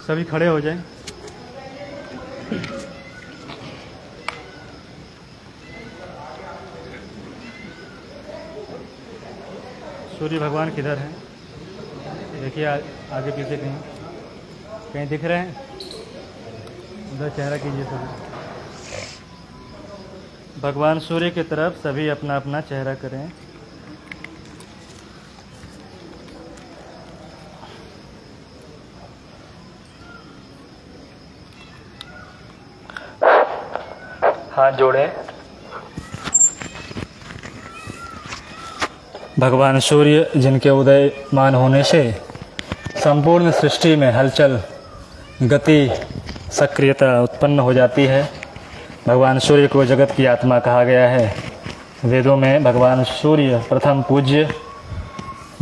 सभी खड़े हो जाएं। सूर्य भगवान किधर हैं? देखिए आगे पीछे कहीं कहीं दिख रहे हैं? उधर चेहरा कीजिए सभी। भगवान सूर्य की तरफ सभी अपना अपना चेहरा करें। हाथ जोड़ें। भगवान सूर्य जिनके उदयमान होने से संपूर्ण सृष्टि में हलचल, गति, सक्रियता उत्पन्न हो जाती है। भगवान सूर्य को जगत की आत्मा कहा गया है। वेदों में भगवान सूर्य प्रथम पूज्य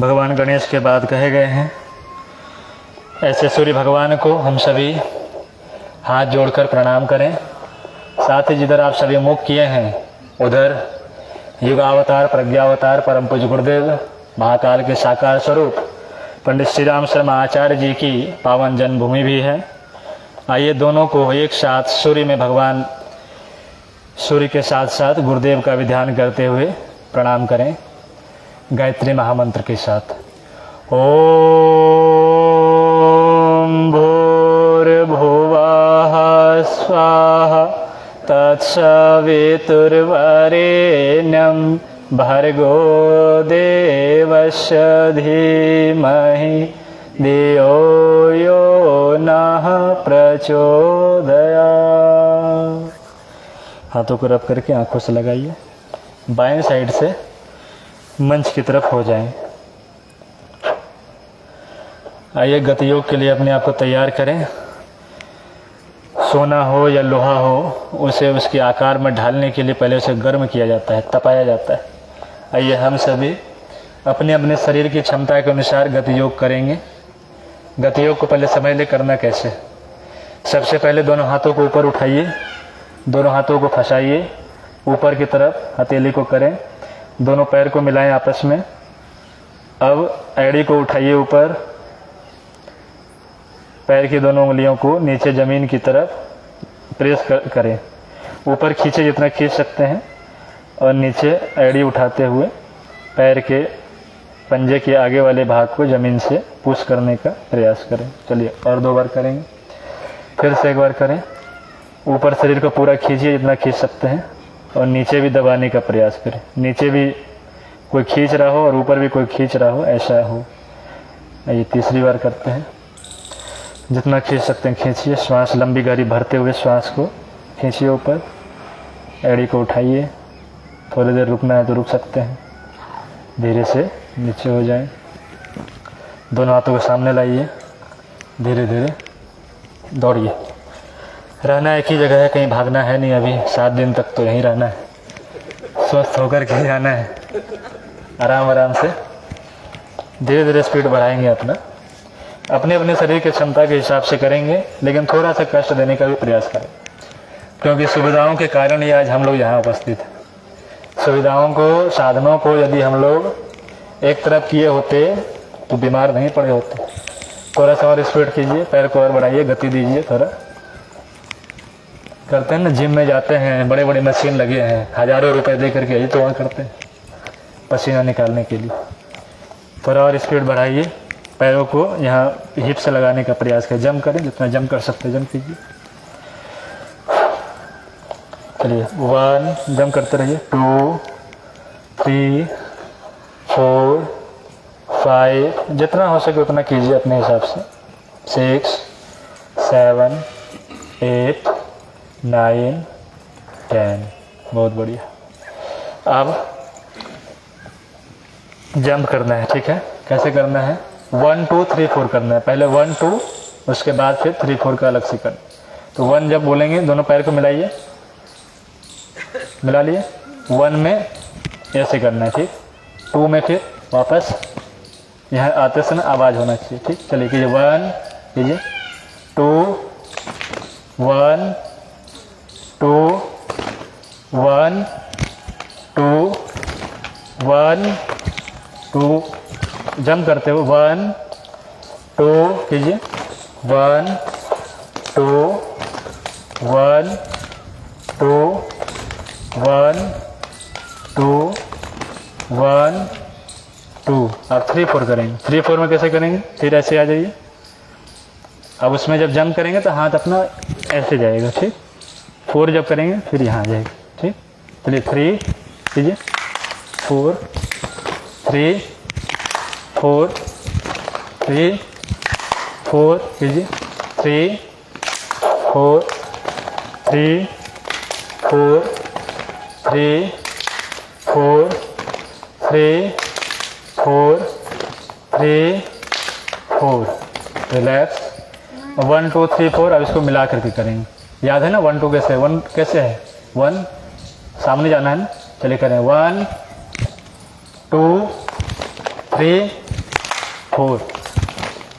भगवान गणेश के बाद कहे गए हैं। ऐसे सूर्य भगवान को हम सभी हाथ जोड़कर प्रणाम करें। साथ ही जिधर आप सभी मुख किए हैं उधर युगावतार, प्रज्ञावतार, परम पूज्य गुरुदेव महाकाल के साकार स्वरूप पंडित श्री राम शर्मा आचार्य जी की पावन जन्मभूमि भी है। आइए दोनों को एक साथ सूर्य में भगवान सूर्य के साथ साथ गुरुदेव का भी ध्यान करते हुए प्रणाम करें गायत्री महामंत्र के साथ। ओम भूर्भुवः स्वाहा तत्सवितुर्वरेण्यं भर्गो देवस्य धीमहि धियो यो नः प्रचोदयात्। हाथों को रब करके आंखों से लगाइए। बाएं साइड से मंच की तरफ हो जाएं। आइए गति योग के लिए अपने आप को तैयार करें। सोना हो या लोहा हो, उसे उसके आकार में ढालने के लिए पहले उसे गर्म किया जाता है, तपाया जाता है। आइए हम सभी अपने अपने शरीर की क्षमता के अनुसार गति योग करेंगे। गति योग को पहले समझ ले करना कैसे। सबसे पहले दोनों हाथों को ऊपर उठाइए, दोनों हाथों को फंसाइए ऊपर की तरफ, हथेली को करें, दोनों पैर को मिलाएं आपस में। अब एड़ी को उठाइए ऊपर, पैर की दोनों उंगलियों को नीचे ज़मीन की तरफ प्रेस करें। ऊपर खींचे जितना खींच सकते हैं और नीचे एड़ी उठाते हुए पैर के पंजे के आगे वाले भाग को ज़मीन से पुश करने का प्रयास करें। चलिए और 2 बार करेंगे। फिर से एक बार करें। ऊपर शरीर को पूरा खींचिए जितना खींच सकते हैं और नीचे भी दबाने का प्रयास करें। नीचे भी कोई खींच रहा हो और ऊपर भी कोई खींच रहा हो, ऐसा हो। ये तीसरी बार करते हैं। जितना खींच सकते हैं खींचिए। श्वास लंबी गहरी भरते हुए श्वास को खींचिए ऊपर। एड़ी को उठाइए। थोड़ी देर रुकना है तो रुक सकते हैं। धीरे से नीचे हो जाएं। दोनों हाथों को सामने लाइए। धीरे धीरे दौड़िए। रहना एक ही जगह है, कहीं भागना है नहीं। अभी 7 दिन तक तो यहीं रहना है। स्वस्थ होकर के जाना है। आराम आराम से धीरे धीरे स्पीड बढ़ाएंगे अपना। अपने अपने शरीर की क्षमता के हिसाब से करेंगे, लेकिन थोड़ा सा कष्ट देने का भी प्रयास करें, क्योंकि सुविधाओं के कारण ही आज हम लोग यहाँ उपस्थित हैं। सुविधाओं को, साधनों को यदि हम लोग एक तरफ किए होते तो बीमार नहीं पड़े होते। थोड़ा सा और स्पीड कीजिए, पैर को और बढ़ाइए, गति दीजिए। थोड़ा करते हैं ना, जिम में जाते हैं, बड़े बड़े मशीन लगे हैं, हज़ारों रुपए दे करके यही तो और करते हैं पसीना निकालने के लिए। थोड़ा और स्पीड बढ़ाइए। पैरों को यहाँ हिप से लगाने का प्रयास करें। जंप करें, जितना जंप कर सकते हैं जंप कीजिए। चलिए 1 जंप करते रहिए। 2 3 4 5 जितना हो सके उतना कीजिए अपने हिसाब से। 6 7 8 9 10। बहुत बढ़िया। अब जंप करना है, ठीक है? कैसे करना है? 1 2 3 4 करना है। पहले 1 2, उसके बाद फिर 3 4 का अलग से करना। तो 1 जब बोलेंगे दोनों पैर को मिलाइए, मिला लिए। 1 में ऐसे करना है, ठीक? 2 में फिर वापस यहाँ आते समय आवाज़ होना चाहिए, ठीक? चलिए कीजिए। 1 कीजिए, 2 1 2 1 2 1 2। जंप करते हो। 1 2 कीजिए। 1 2 1 2 1 2 1 2। अब 3 4 करेंगे। 3 4 में कैसे करेंगे? फिर ऐसे आ जाइए। अब उसमें जब जंप करेंगे तो हाथ अपना ऐसे जाएगा, ठीक। 4 जब करेंगे फिर यहाँ आ जाएगा, ठीक। चलिए 3 कीजिए, 4 3 4 3 4 कीजिए, 3 4 3 4 3 4 3 4 3 4। रिलैक्स। 1 2 3 4। अब इसको मिला करके करेंगे। याद है ना 1 2 कैसे? 1 कैसे है? 1 सामने जाना है ना। चलिए करें 1 2 3 4।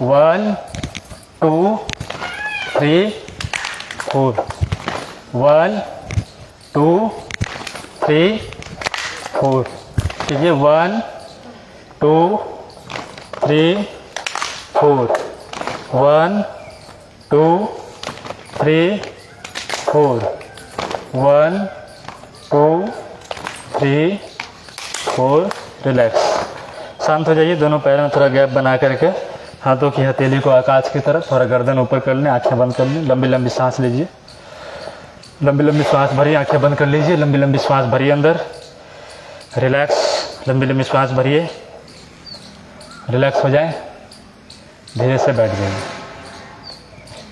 1 2 3 4। 1 2 3 4 कीजिए। 1 2 3 4। 1 2 3 4। 1 2 3 4। रिलैक्स। शांत हो जाइए। दोनों पैरों में थोड़ा गैप बना करके हाथों की हथेली को आकाश की तरफ, थोड़ा गर्दन ऊपर कर लें, आंखें बंद कर लें। लंबी लंबी सांस लीजिए। लंबी लंबी सांस भरिए, आंखें बंद कर लीजिए। लंबी लंबी सांस भरिए अंदर। रिलैक्स। लंबी लंबी सांस भरिए। रिलैक्स हो जाए। धीरे से बैठ जाइए।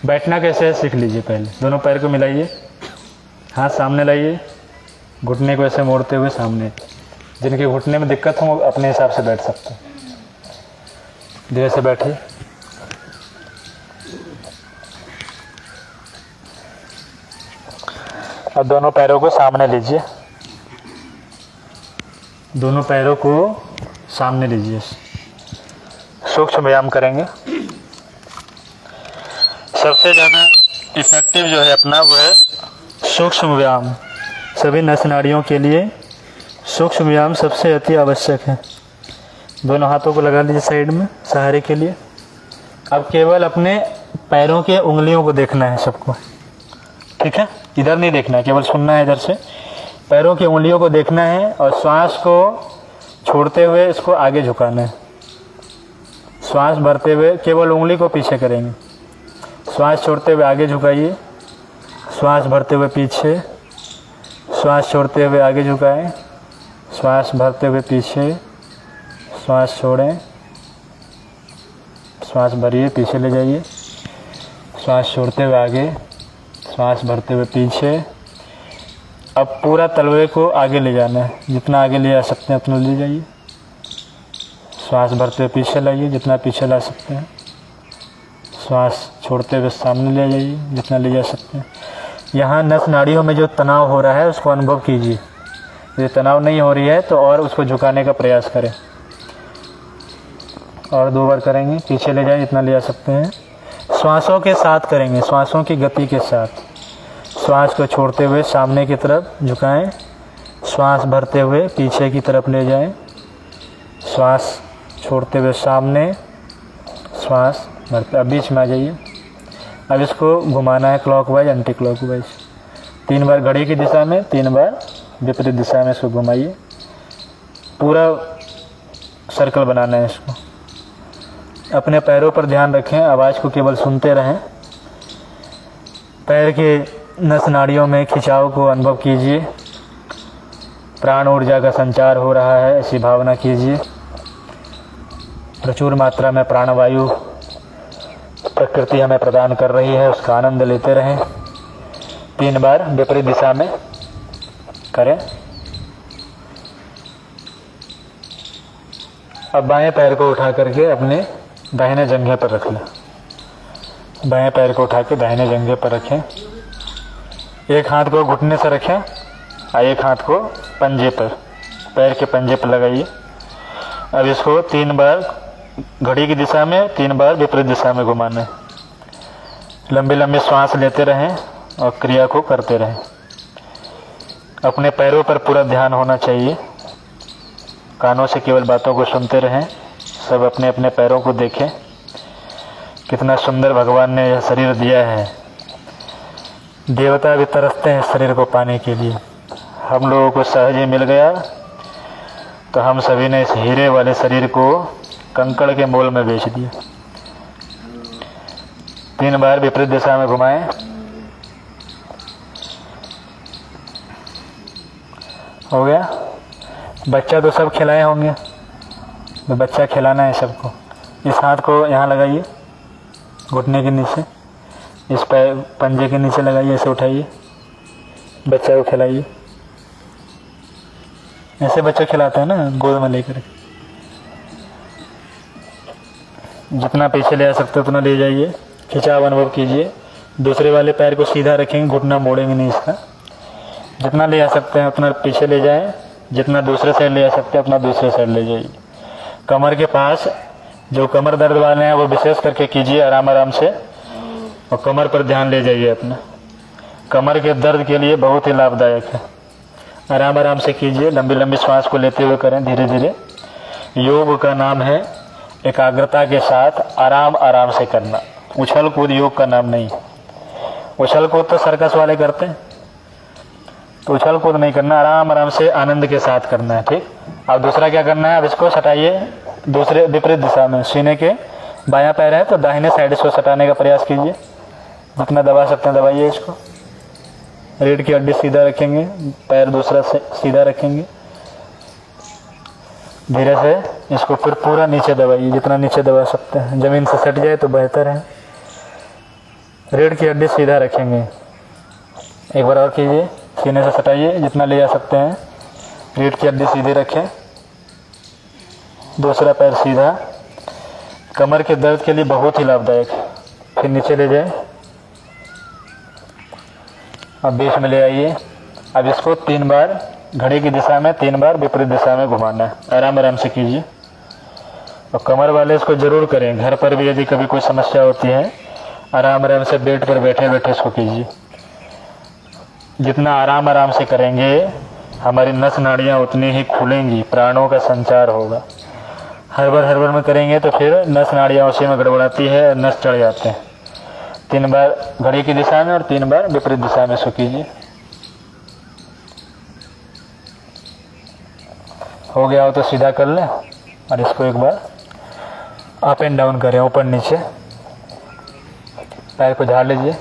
बैठना कैसे है सीख लीजिए। पहले दोनों पैर को मिलाइए, हाथ सामने लाइए, घुटने को ऐसे मोड़ते हुए सामने। जिनके घुटने में दिक्कत हो अपने हिसाब से बैठ सकते हैं। धीरे से बैठिए। अब दोनों पैरों को सामने लीजिए। दोनों पैरों को सामने लीजिए। सूक्ष्म व्यायाम करेंगे। सबसे ज़्यादा इफेक्टिव जो है अपना वो है सूक्ष्म व्यायाम। सभी नस नाड़ियों के लिए सूक्ष्म व्यायाम सबसे अति आवश्यक है। दोनों हाथों को लगा लीजिए साइड में सहारे के लिए। अब केवल अपने पैरों के उंगलियों को देखना है सबको, ठीक है। इधर नहीं देखना है, केवल सुनना है इधर से। पैरों की उंगलियों को देखना है और श्वास को छोड़ते हुए इसको आगे झुकाना है। श्वास भरते हुए केवल उंगली को पीछे करेंगे। श्वास छोड़ते हुए आगे झुकाइए। श्वास भरते हुए पीछे। श्वास छोड़ते हुए आगे झुकाएं। श्वास भरते हुए पीछे। श्वास छोड़ें। श्वास भरिए, पीछे ले जाइए। श्वास छोड़ते हुए आगे। श्वास भरते हुए पीछे। अब पूरा तलवे को आगे ले जाना है। जितना आगे ले जा सकते हैं उतना ले जाइए। श्वास भरते हुए पीछे लाइए, जितना पीछे ला सकते हैं। श्वास छोड़ते हुए सामने ले जाइए, जितना ले जा सकते हैं। यहाँ नस नाड़ियों में जो तनाव हो रहा है उसको अनुभव कीजिए। यदि तनाव नहीं हो रही है तो और उसको झुकाने का प्रयास करें। और 2 बार करेंगे। पीछे ले जाए, जितना ले जा सकते हैं। श्वासों के साथ करेंगे, श्वासों की गति के साथ। श्वास को छोड़ते हुए सामने की तरफ झुकाएं। श्वास भरते हुए पीछे की तरफ ले जाएं। श्वास छोड़ते हुए सामने। श्वास भरते, अब बीच में आ जाइए। अब इसको घुमाना है क्लॉकवाइज, एंटी क्लॉकवाइज। 3 बार घड़ी की दिशा में, 3 बार विपरीत दिशा में इसको घुमाइए। पूरा सर्कल बनाना है इसको। अपने पैरों पर ध्यान रखें, आवाज़ को केवल सुनते रहें। पैर के नस नाड़ियों में खिंचाव को अनुभव कीजिए। प्राण ऊर्जा का संचार हो रहा है ऐसी भावना कीजिए। प्रचुर मात्रा में प्राणवायु प्रकृति हमें प्रदान कर रही है, उसका आनंद लेते रहें। 3 बार विपरीत दिशा में करें। अब बाएं पैर को उठा करके अपने दाहिने जंघे पर रख लें। बाएं पैर को उठा के दाहिने जंघे पर रखें। एक हाथ को घुटने से रखें और एक हाथ को पंजे पर, पैर के पंजे पर लगाइए। अब इसको 3 बार घड़ी की दिशा में, 3 बार विपरीत दिशा में घुमाना है। लंबी लंबी सांस लेते रहें और क्रिया को करते रहें। अपने पैरों पर पूरा ध्यान होना चाहिए। कानों से केवल बातों को सुनते रहें। सब अपने अपने पैरों को देखें। कितना सुंदर भगवान ने यह शरीर दिया है। देवता भी तरसते हैं शरीर को पाने के लिए। हम लोगों को सहज ही मिल गया तो हम सभी ने इस हीरे वाले शरीर को कंकड़ के मोल में बेच दिया। 3 बार विपरीत दिशा में घुमाएं। हो गया। बच्चा तो सब खिलाए होंगे, तो बच्चा खिलाना है सबको। इस हाथ को यहाँ लगाइए, घुटने के नीचे, इस पैर पंजे के नीचे लगाइए, ऐसे उठाइए, बच्चा को खिलाइए। ऐसे बच्चे खिलाते हैं ना, गोद में लेकर। जितना पीछे ले आ सकते उतना ले जाइए, खिंचाव अनुभव कीजिए। दूसरे वाले पैर को सीधा रखेंगे, घुटना मोड़ेंगे नहीं इसका। जितना ले आ सकते हैं उतना पीछे ले जाएं, जितना दूसरे साइड ले आ सकते हैं अपना दूसरे साइड ले जाइए। कमर के पास जो कमर दर्द वाले हैं वो विशेष करके कीजिए आराम आराम से, और कमर पर ध्यान ले जाइए अपना। कमर के दर्द के लिए बहुत ही लाभदायक है। आराम आराम से कीजिए, लंबी लंबी श्वास को लेते हुए करें, धीरे धीरे। योग का नाम है एकाग्रता के साथ आराम आराम से करना। उछल कूद योग का नाम नहीं। उछल कूद तो सर्कस वाले करते हैं, तो उछल कूद नहीं करना, आराम आराम से आनंद के साथ करना है। ठीक। अब दूसरा क्या करना है, अब इसको सटाइए दूसरे विपरीत दिशा में। सीने के बायां पैर है तो दाहिने साइड इसको सटाने का प्रयास कीजिए, जितना दबा सकते हैं दबाइए इसको। रीढ़ की हड्डी सीधा रखेंगे, पैर दूसरा से सीधा रखेंगे, धीरे से इसको फिर पूरा नीचे दबाइए, जितना नीचे दबा सकते हैं। जमीन से सट जाए तो बेहतर है। रीढ़ की हड्डी सीधा रखेंगे। एक बार और कीजिए, सीने से सटाइए जितना ले जा सकते हैं। रीढ़ की हड्डी सीधे रखें, दूसरा पैर सीधा। कमर के दर्द के लिए बहुत ही लाभदायक है। फिर नीचे ले जाए, अब बीच में ले आइए। अब इसको 3 बार घड़ी की दिशा में, 3 बार विपरीत दिशा में घुमाना है। आराम आराम से कीजिए। और कमर वाले इसको जरूर करें। घर पर भी यदि कभी कोई समस्या होती है, आराम आराम से बेड पर बैठे बैठे इसको कीजिए। जितना आराम आराम से करेंगे हमारी नस नाड़ियाँ उतनी ही खुलेंगी, प्राणों का संचार होगा। हड़बड़ में करेंगे तो फिर नस नाड़ियाँ उसी में गड़बड़ाती है, नस चढ़ जाते हैं। 3 बार घड़ी की दिशा में और 3 बार विपरीत दिशा में इसको कीजिए। हो गया हो तो सीधा कर लें, और इसको एक बार अप एंड डाउन करें, ऊपर नीचे। पैर को झाड़ लीजिए,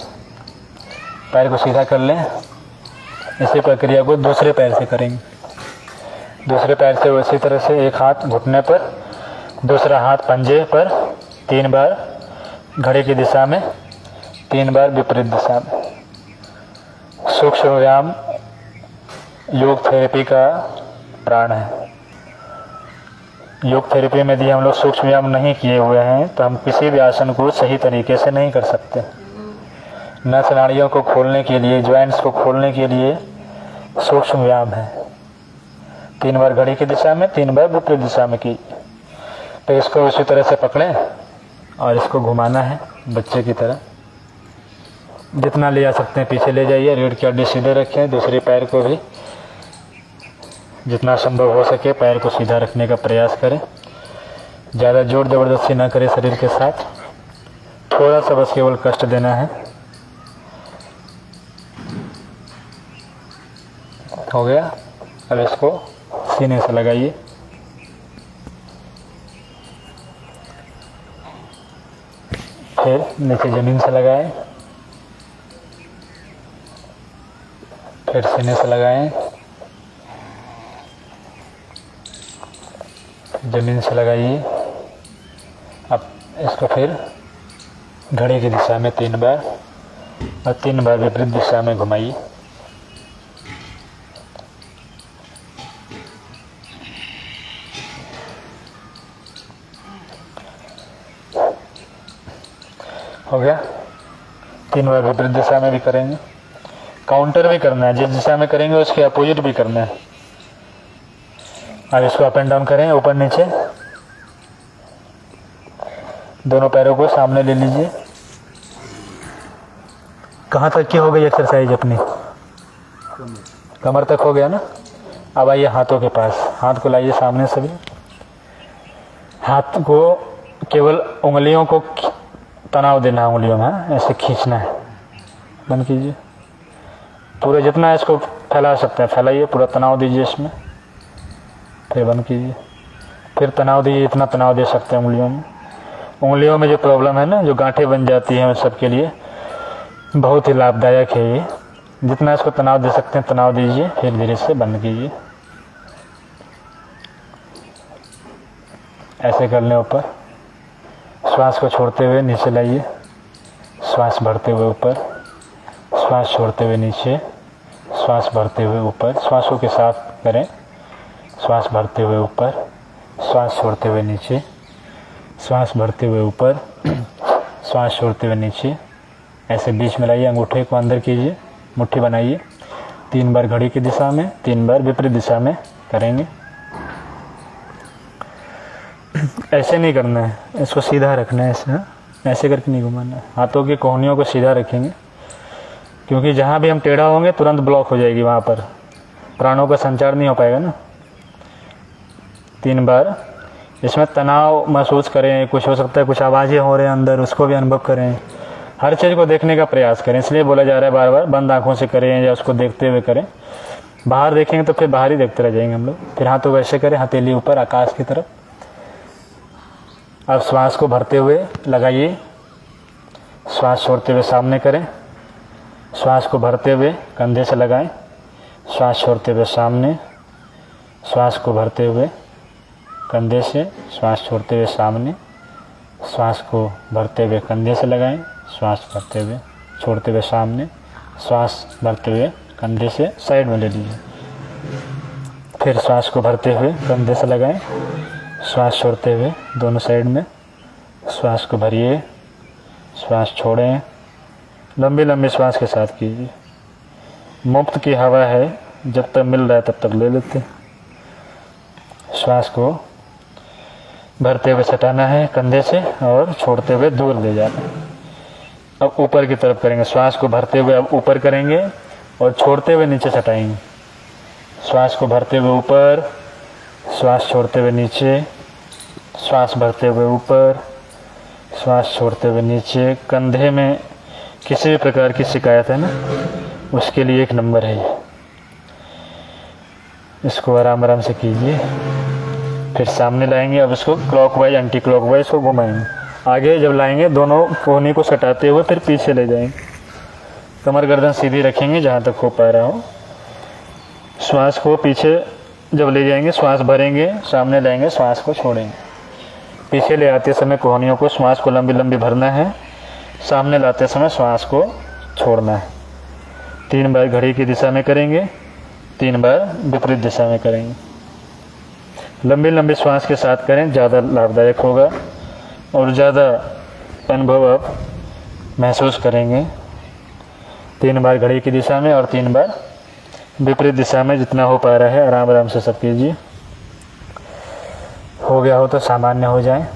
पैर को सीधा कर लें। इसी प्रक्रिया को दूसरे पैर से करेंगे। दूसरे पैर से उसी तरह से एक हाथ घुटने पर, दूसरा हाथ पंजे पर, 3 बार घड़ी की दिशा में, 3 बार विपरीत दिशा में। सूक्ष्म व्यायाम योग थेरेपी का प्राण है। योग थेरेपी में यदि हम लोग सूक्ष्म व्यायाम नहीं किए हुए हैं तो हम किसी भी आसन को सही तरीके से नहीं कर सकते। नस नाड़ियों को खोलने के लिए, ज्वाइंट्स को खोलने के लिए सूक्ष्म व्यायाम है। 3 बार घड़ी की दिशा में, 3 बार विपरीत दिशा में कीजिए। तो इसको उसी तरह से पकड़ें और इसको घुमाना है बच्चे की तरह। जितना ले जा सकते हैं पीछे ले जाइए। रीढ़ की हड्डी सीधे रखें, दूसरे पैर को भी जितना संभव हो सके पैर को सीधा रखने का प्रयास करें। ज़्यादा जोर ज़बरदस्ती ना करें शरीर के साथ, थोड़ा सा बस केवल कष्ट देना है। हो गया। अब इसको सीने से लगाइए। फिर नीचे ज़मीन से लगाएं, फिर सीने से लगाएं, ज़मीन से लगाइए। अब इसको फिर घड़ी की दिशा में 3 बार और 3 बार विपरीत दिशा में घुमाइए। हो गया। 3 बार विपरीत दिशा में भी करेंगे। काउंटर भी करना है, जिस दिशा में करेंगे उसके अपोजिट भी करना है। अब इसको अप एंड डाउन करें, ऊपर नीचे। दोनों पैरों को सामने ले लीजिए। कहाँ तक की हो गई एक्सरसाइज अपनी? कमर तक हो गया ना। अब आइए हाथों के पास। हाथ को लाइए सामने सभी। हाथ को केवल उंगलियों को तनाव देना है, उंगलियों में ऐसे खींचना है। बंद कीजिए। पूरे जितना इसको फैला सकते हैं फैलाइए, पूरा तनाव दीजिए इसमें, फिर बंद कीजिए, फिर तनाव दीजिए, इतना तनाव दे सकते हैं उंगलियों में। उंगलियों में जो प्रॉब्लम है ना, जो गांठें बन जाती हैं, उन सब के लिए बहुत ही लाभदायक है ये। जितना इसको तनाव दे सकते हैं तनाव दीजिए, फिर धीरे से बंद कीजिए। ऐसे कर लें ऊपर, श्वास को छोड़ते हुए नीचे लाइए, श्वास भरते हुए ऊपर, श्वास छोड़ते हुए नीचे, श्वास भरते हुए ऊपर, श्वासों के साथ करें, श्वास भरते हुए ऊपर, श्वास छोड़ते हुए नीचे, श्वास भरते हुए ऊपर, श्वास छोड़ते हुए नीचे। ऐसे बीच में लाइए, अंगूठे को अंदर कीजिए, मुट्ठी बनाइए, 3 बार घड़ी की दिशा में, 3 बार विपरीत दिशा में करेंगे। ऐसे नहीं करना है, इसको सीधा रखना है, ऐसे करके नहीं घुमाना है। हाथों की कोहनियों को सीधा रखेंगे, क्योंकि जहाँ भी हम टेढ़ा होंगे तुरंत ब्लॉक हो जाएगी, वहाँ पर प्राणों का संचार नहीं हो पाएगा ना। 3 बार इसमें तनाव महसूस करें, कुछ हो सकता है कुछ आवाज़ें हो रहे हैं अंदर, उसको भी अनुभव करें, हर चीज़ को देखने का प्रयास करें। इसलिए बोला जा रहा है बार बार बंद आँखों से करें या उसको देखते हुए करें। बाहर देखेंगे तो फिर बाहर ही देखते रह जाएंगे हम लोग। फिर हाथों को ऐसे करें, हथेली ऊपर आकाश की तरफ। अब श्वास को भरते हुए लगाइए, श्वास छोड़ते हुए सामने करें, श्वास को भरते हुए कंधे से लगाएं, श्वास छोड़ते हुए सामने, श्वास को भरते हुए कंधे से, श्वास छोड़ते हुए सामने, श्वास को भरते हुए कंधे से लगाएं, श्वास भरते हुए छोड़ते हुए सामने, श्वास भरते हुए कंधे से साइड में ले लीजिए। फिर श्वास को भरते हुए कंधे से लगाएं, श्वास छोड़ते हुए दोनों साइड में, श्वास को भरिए, श्वास छोड़ें, लंबी लंबी श्वास के साथ कीजिए। मुफ्त की हवा है, जब तक मिल रहा है तब तक ले लेते। श्वास को भरते हुए सटाना है कंधे से और छोड़ते हुए दूर ले जाना है। अब ऊपर की तरफ करेंगे, श्वास को भरते हुए अब ऊपर करेंगे और छोड़ते हुए नीचे सटाएंगे। श्वास को भरते हुए ऊपर, श्वास छोड़ते हुए नीचे, श्वास भरते हुए ऊपर, श्वास छोड़ते हुए नीचे। कंधे में किसी भी प्रकार की शिकायत है ना, उसके लिए 1 नंबर है ये। इसको आराम आराम से कीजिए। फिर सामने लाएंगे, अब इसको क्लॉकवाइज एंटी क्लॉकवाइज को घुमाएंगे। आगे जब लाएंगे दोनों कोहनी को सटाते हुए फिर पीछे ले जाएंगे। कमर गर्दन सीधी रखेंगे जहाँ तक हो पा रहा हो। श्वास को पीछे जब ले जाएंगे, श्वास भरेंगे, सामने लाएंगे, श्वास को छोड़ेंगे। पीछे ले आते समय कोहनियों को, श्वास को लंबी लंबी भरना है, सामने लाते समय श्वास को छोड़ना है। 3 बार घड़ी की दिशा में करेंगे, 3 बार विपरीत दिशा में करेंगे। लंबी लंबी श्वास के साथ करें, ज़्यादा लाभदायक होगा और ज़्यादा अनुभव आप महसूस करेंगे। 3 बार घड़ी की दिशा में और 3 बार विपरीत दिशा में, जितना हो पा रहा है आराम आराम से सब कीजिए। हो गया हो तो सामान्य हो जाए।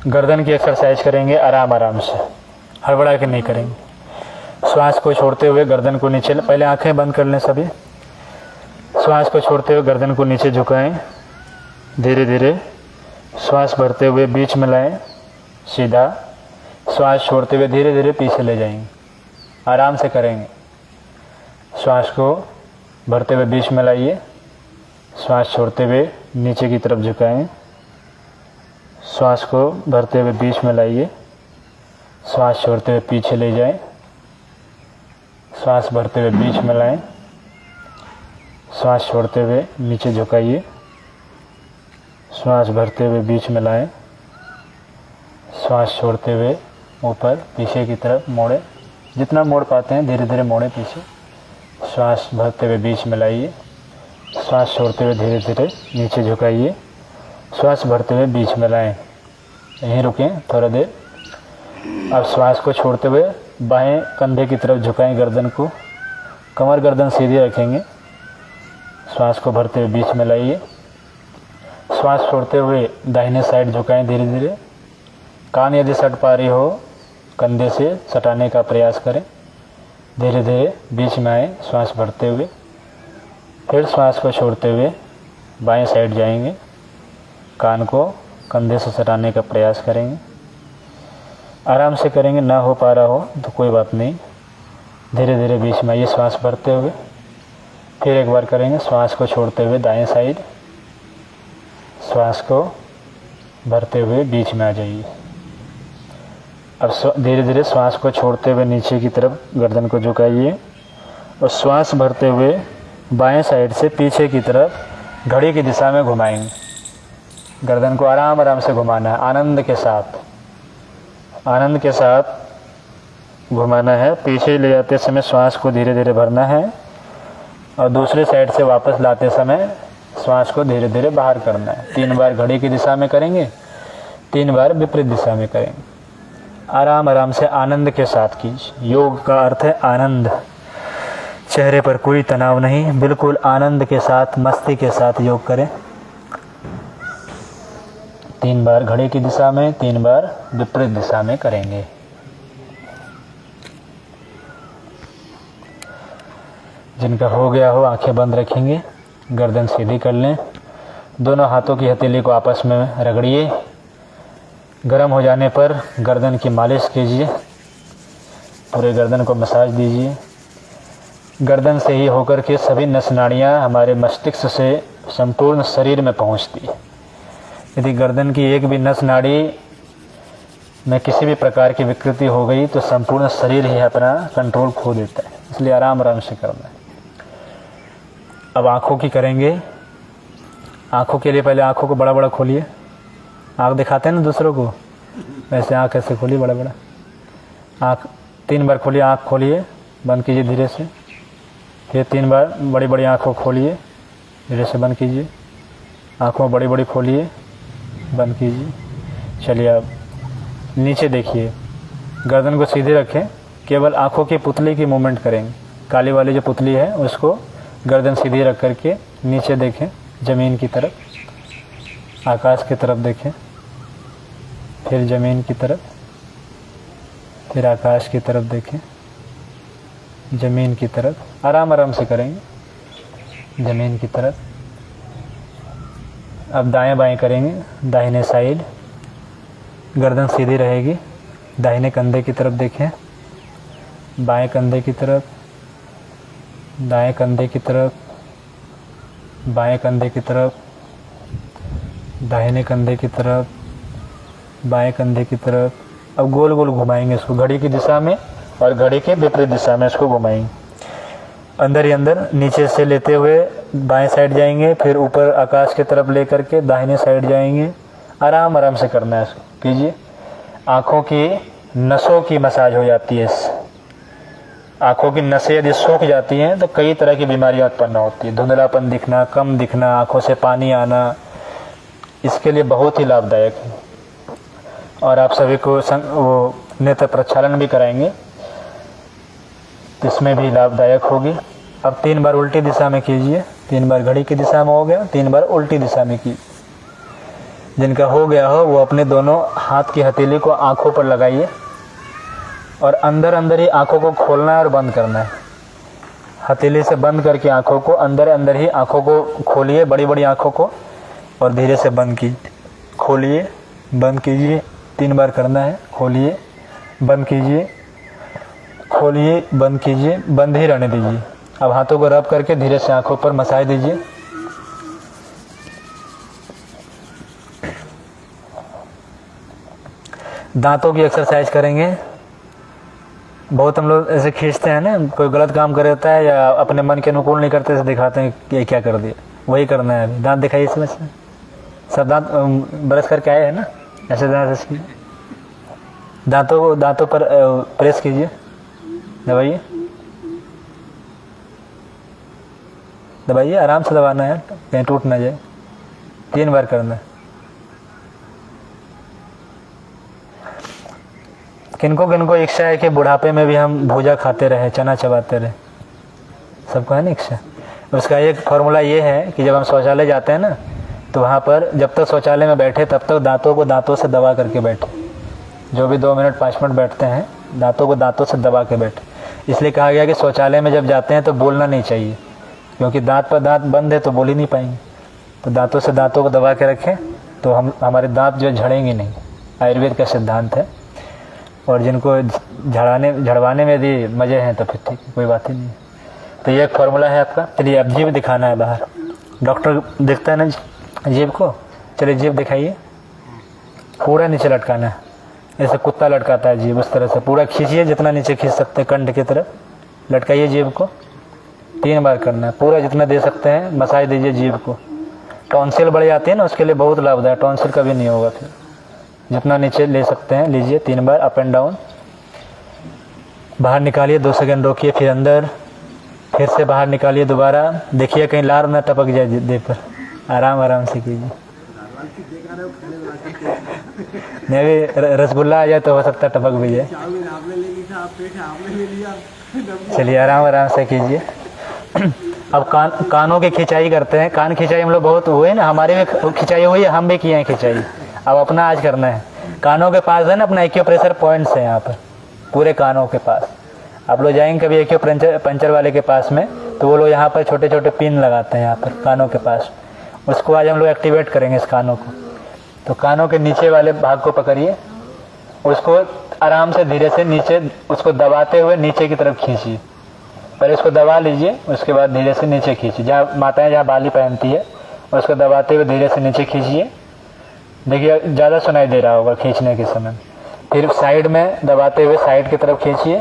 गर्दन की एक्सरसाइज करेंगे आराम आराम से, हड़बड़ा के नहीं करेंगे। श्वास को छोड़ते हुए गर्दन को नीचे, पहले आंखें बंद कर लें सभी। श्वास को छोड़ते हुए गर्दन को नीचे झुकाएं, धीरे धीरे श्वास भरते हुए बीच में लाएं, सीधा। श्वास छोड़ते हुए धीरे धीरे पीछे ले जाएंगे, आराम से करेंगे। श्वास को भरते हुए बीच में लाइए, श्वास छोड़ते हुए नीचे की तरफ झुकाएं। श्वास को भरते हुए बीच में लाइए, श्वास छोड़ते हुए पीछे ले जाएं। श्वास भरते हुए बीच में लाएं, श्वास छोड़ते हुए नीचे झुकाइए। श्वास भरते हुए बीच में लाएं, श्वास छोड़ते हुए ऊपर पीछे की तरफ मोड़े, जितना मोड़ पाते हैं धीरे धीरे मोड़े पीछे। श्वास भरते हुए बीच में लाइए, श्वास छोड़ते हुए धीरे धीरे नीचे झुकाइए। श्वास भरते हुए बीच में लाएं, यहीं रुकें थोड़ा देर। अब श्वास को छोड़ते हुए बाएं कंधे की तरफ झुकाएं गर्दन को, कमर गर्दन सीधी रखेंगे। श्वास को भरते हुए बीच में लाइए, श्वास छोड़ते हुए दाहिने साइड झुकाएं धीरे धीरे। कान यदि सट पा रही हो कंधे से सटाने का प्रयास करें, धीरे धीरे बीच में आए श्वास भरते हुए। फिर श्वास को छोड़ते हुए बाएं साइड जाएंगे, कान को कंधे से सटाने का प्रयास करेंगे। आराम से करेंगे, ना हो पा रहा हो तो कोई बात नहीं, धीरे धीरे बीच में आइए श्वास भरते हुए। फिर एक बार करेंगे, श्वास को छोड़ते हुए दाएं साइड, श्वास को भरते हुए बीच में आ जाइए। अब धीरे धीरे श्वास को छोड़ते हुए नीचे की तरफ गर्दन को झुकाइए और श्वास भरते हुए बाएं साइड से पीछे की तरफ घड़ी की दिशा में घुमाएंगे। गर्दन को आराम आराम से घुमाना है, आनंद के साथ, आनंद के साथ घुमाना है। पीछे ले जाते समय श्वास को धीरे धीरे भरना है और दूसरे साइड से वापस लाते समय श्वास को धीरे धीरे बाहर करना है। 3 बार घड़ी की दिशा में करेंगे, 3 बार विपरीत दिशा में करेंगे। आराम आराम से आनंद के साथ कीजिए। योग का अर्थ है आनंद। चेहरे पर कोई तनाव नहीं, बिल्कुल आनंद के साथ, मस्ती के साथ योग करें। 3 बार घड़ी की दिशा में, 3 बार विपरीत दिशा में करेंगे। जिनका हो गया हो आंखें बंद रखेंगे, गर्दन सीधी कर लें। दोनों हाथों की हथेली को आपस में रगड़िए। गर्म हो जाने पर गर्दन की मालिश कीजिए, पूरे गर्दन को मसाज दीजिए। गर्दन से ही होकर के सभी नस नाड़ियाँ हमारे मस्तिष्क से संपूर्ण शरीर में पहुँचती है। यदि गर्दन की एक भी नस नाड़ी में किसी भी प्रकार की विकृति हो गई तो संपूर्ण शरीर ही अपना कंट्रोल खो देता है, इसलिए आराम आराम से करना है। अब आँखों की करेंगे। आँखों के लिए पहले आँखों को बड़ा बड़ा खोलिए। आँख दिखाते हैं ना दूसरों को, वैसे आँख ऐसे खोलिए, बड़ा बड़ा आँख। 3 बार खोलिए, आँख खोलिए, बंद कीजिए धीरे से। फिर 3 बार बड़ी बड़ी आँखों खोलिए, धीरे से बंद कीजिए। आँखों बड़ी बड़ी खोलिए, बंद कीजिए। चलिए अब नीचे देखिए, गर्दन को सीधे रखें, केवल आँखों की पुतली की मूवमेंट करेंगे। काली वाली जो पुतली है उसको गर्दन सीधी रख करके नीचे देखें, ज़मीन की तरफ, आकाश की तरफ देखें, फिर ज़मीन की तरफ, फिर आकाश की तरफ देखें, ज़मीन की तरफ। आराम आराम से करेंगे, ज़मीन की तरफ। अब दाएं बाएं करेंगे, दाहिने साइड, गर्दन सीधी रहेगी। दाहिने कंधे की तरफ देखें, बाएं कंधे की तरफ, दाएं कंधे की तरफ, बाएं कंधे की तरफ, दाहिने कंधे की तरफ, बाएं कंधे की तरफ। अब गोल गोल घुमाएंगे इसको घड़ी की दिशा में और घड़ी के विपरीत दिशा में इसको घुमाएंगे। अंदर ही अंदर नीचे से लेते हुए बाएं साइड जाएंगे, फिर ऊपर आकाश की तरफ लेकर के दाहिने साइड जाएंगे। आराम आराम से करना है, इसको कीजिए। आँखों की नसों की मसाज हो जाती है इससे। आँखों की नसें यदि सूख जाती हैं तो कई तरह की बीमारियां उत्पन्न होती है। धुंधलापन दिखना, कम दिखना, आँखों से पानी आना, इसके लिए बहुत ही लाभदायक है। और आप सभी को वो नेत्र प्रक्षालन भी कराएंगे, इसमें भी लाभदायक होगी। अब 3 बार उल्टी दिशा में कीजिए। 3 बार घड़ी की दिशा में हो गया, 3 बार उल्टी दिशा में कीजिए। जिनका हो गया हो वो अपने दोनों हाथ की हथेली को आँखों पर लगाइए और अंदर अंदर ही आँखों को खोलना है और बंद करना है। हथेली से बंद करके आँखों को अंदर अंदर ही आँखों को खोलिए, बड़ी बड़ी आँखों को, और धीरे से बंद कीजिए। खोलिए, बंद कीजिए, 3 बार करना है। खोलिए, बंद कीजिए, खोलिए, बंद कीजिए, बंद ही रहने दीजिए। अब हाथों को रब करके धीरे से आँखों पर मसाज दीजिए। दांतों की एक्सरसाइज करेंगे। बहुत हम लोग ऐसे खींचते हैं ना, कोई गलत काम कर देता है या अपने मन के अनुकूल नहीं करते, दिखाते हैं कि ये क्या कर दिया, वही करना है अभी। दांत दिखाइए इसमें से, सब दांत ब्रश करके आए हैं ना, ऐसे दांत ऐसे दांतों पर प्रेस कीजिए, दबाइए, दबाइए, आराम से दबाना है, कहीं टूट ना जाए। 3 बार करना है। किनको किनको इच्छा है कि बुढ़ापे में भी हम भूजा खाते रहे, चना चबाते रहे, सबको है ना इच्छा। उसका एक फॉर्मूला ये है कि जब हम शौचालय जाते हैं ना, तो वहाँ पर जब तक शौचालय में बैठे तब तक दांतों को दांतों से दबा करके बैठे। जो भी 2 मिनट 5 मिनट बैठते हैं, दांतों को दांतों से दबा के बैठे। इसलिए कहा गया कि शौचालय में जब जाते हैं तो बोलना नहीं चाहिए, क्योंकि दांत पर दांत बंद है तो बोल ही नहीं पाएंगे। तो दांतों से दांतों को दबा के रखें तो हमारे दांत जो झड़ेंगे नहीं, आयुर्वेद का सिद्धांत है। और जिनको झड़वाने में यदि मज़े हैं तो फिर ठीक है, कोई बात ही नहीं है। तो ये एक फार्मूला है आपका। चलिए अब जीभ दिखाना है बाहर। डॉक्टर देखता है ना जीभ को, चलिए जीभ दिखाइए। पूरा नीचे लटकाना है, जैसे कुत्ता लटकाता है जीभ, उस तरह से पूरा खींचिए, जितना नीचे खींच सकते हैं कंठ की तरफ लटकाइए जीभ को। 3 बार करना है, पूरा जितना दे सकते हैं मसाज दीजिए जीभ को। टॉन्सिल बढ़ जाती है ना, उसके लिए बहुत लाभदायक, टॉन्सिल कभी नहीं होगा फिर। जितना नीचे ले सकते हैं लीजिए, 3 बार अप एंड डाउन। बाहर निकालिए, 2 सेकंड रोकिए, फिर अंदर, फिर से बाहर निकालिए दोबारा। देखिए कहीं लार ना टपक जाए देह पर, आराम आराम से कीजिए। नहीं भी रसगुल्ला आ जाए तो हो सकता है टपक भी जाए। चलिए आराम आराम से कीजिए। अब कानों की खिंचाई करते हैं। कान खिंचाई हम लोग बहुत हुए ना, हमारे भी खिंचाई हुई है, हम भी किए हैं खिंचाई। अब अपना आज करना है। कानों के पास है ना अपना एक्यूप्रेशर पॉइंट्स है यहाँ पर, पूरे कानों के पास। आप लोग जाएंगे कभी एक्यूपंचर वाले के पास में, तो वो लोग यहाँ पर छोटे छोटे पिन लगाते हैं यहाँ पर कानों के पास। उसको आज हम लोग एक्टिवेट करेंगे इस कानों को। तो कानों के नीचे वाले भाग को पकड़िए, उसको आराम से धीरे से नीचे, उसको दबाते हुए नीचे की तरफ खींचिए। पहले इसको दबा लीजिए, उसके बाद धीरे से नीचे खींचिए। जहाँ माताएं जहाँ बाली पहनती है उसको दबाते हुए धीरे से नीचे खींचिए। देखिए ज़्यादा सुनाई दे रहा होगा खींचने के समय। फिर साइड में दबाते हुए साइड की तरफ खींचिए,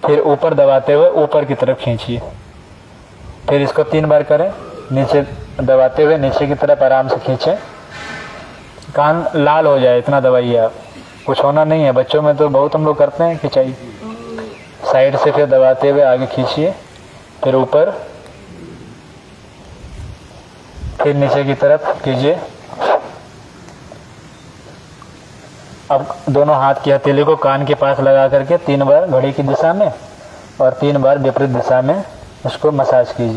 फिर ऊपर दबाते हुए ऊपर की तरफ खींचिए। फिर इसको 3 बार करें, नीचे दबाते हुए नीचे की तरफ आराम से खींचें। कान लाल हो जाए इतना दबाइए आप, कुछ होना नहीं है। बच्चों में तो बहुत हम लोग करते हैं खिंचाई। साइड से फिर दबाते हुए आगे खींचिए, फिर ऊपर, फिर नीचे की तरफ कीजिए। अब दोनों हाथ की हथेली को कान के पास लगा करके 3 बार घड़ी की दिशा में और 3 बार विपरीत दिशा में उसको मसाज कीजिए।